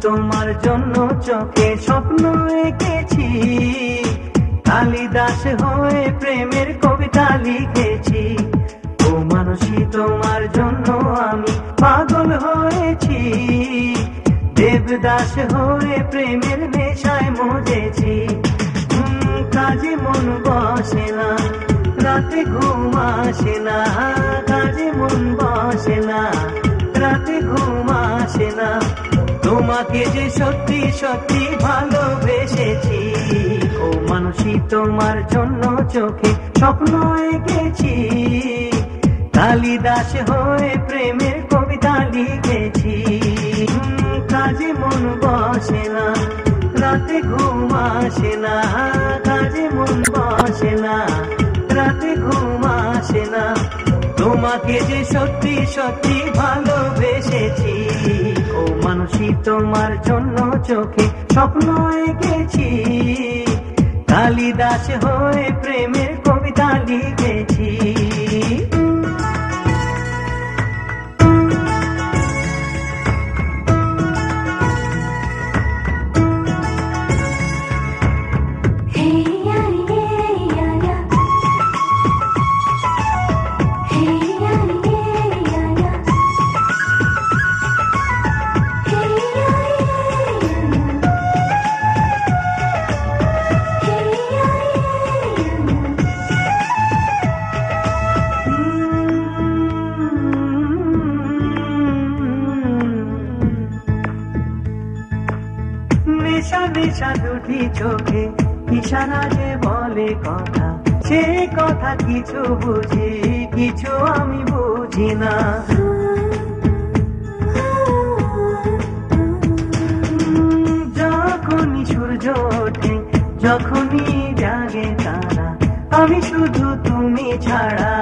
তোমার জন্য চোখে স্বপ্ন এঁকেছি, কালিদাস হয়ে প্রেমের কবিতা লিখেছি। ও মানসী তোমার জন্য আমি পাগল হয়েছি, দেবদাস হয়ে প্রেমের নেশায় মজেছি। কাজে মন বসে না, রাতে ঘুম আসে না, কাজে মন বসে না, রাতে ঘুম আসে না। তোমাকে যে সত্যি সত্যি ভালোবেসেছি, ও মানসী তোমার জন্য চোখে স্বপ্ন এঁকেছি, কালিদাস হয়ে প্রেমের কবিতা লিখেছি। কাজে মন বসে না, রাতে ঘুম আসে না, কাজে মন বসে না, রাতে ঘুম আসে না। তোমাকে যে সত্যি সত্যি ভালোবেসেছি, ও মানসী তোমার জন্য চোখে স্বপ্ন এঁকেছি, কালিদাস হয়ে প্রেমের কবিতা লিখেছি। নেশা নেশা দুটি চোখে ইশারা যে বলে কথা, সে কথা কিছু বুঝি, কিছু আমি বুঝি না। যখনই সূর্য ওঠে, যখনই জাগে তারা, আমি শুধু তুমি ছাড়া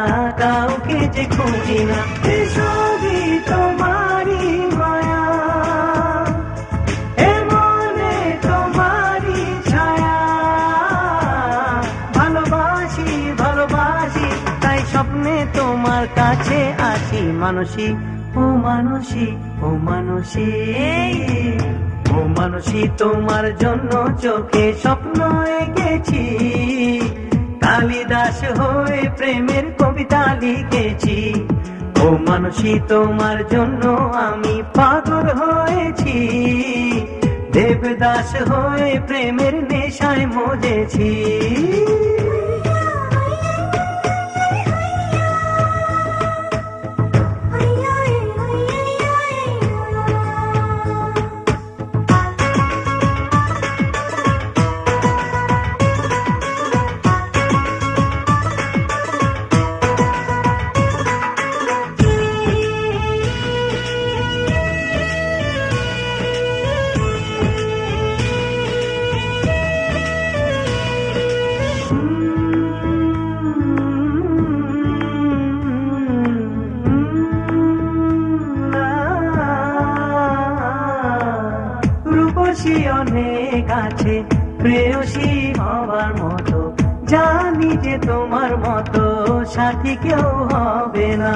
কাউকে যে খুঁজি না। সবই তোমারই মায়া, স্বপ্নে তোমার কাছে আসি মানসী। ও মানসী, ও মানসী, ও মানসী তোমার জন্য চোখে স্বপ্ন এঁকেছি, কালিদাস হয়ে প্রেমের কবিতা লিখেছি। ও মানসী তোমার জন্য আমি পাগল হয়েছি, দেবদাস হয়ে প্রেমের নেশায় মজেছি। অনেক আছে প্রেয়সী হবার মতো, জানি যে তোমার মতো সাথী কেউ হবে না।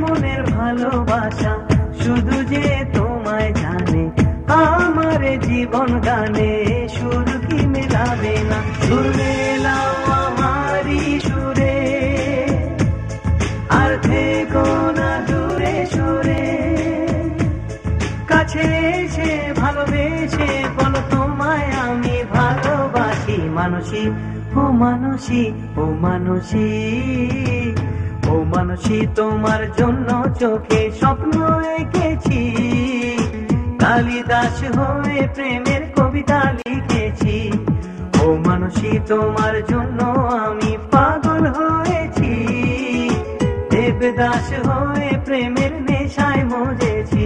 মনের ভালোবাসা শুধু যে তোমায় জানে, আমার জীবন গানে সুর কি মেলাবে না। সুর মেলাও আমারই সুরে, আর থেকো না দূরে সরে, কাছে এসে ভালোবেসে বলো তোমায় আমি ভালোবাসি। মানসী, ও মানসী, ও মানসী, ও মানসী তোমার জন্য চোখে স্বপ্ন এঁকেছি, কালিদাস হয়ে প্রেমের কবিতা লিখেছি। ও মানসী তোমার জন্য আমি পাগল হয়েছি, দেবদাস হয়ে প্রেমের নেশায় মজেছি।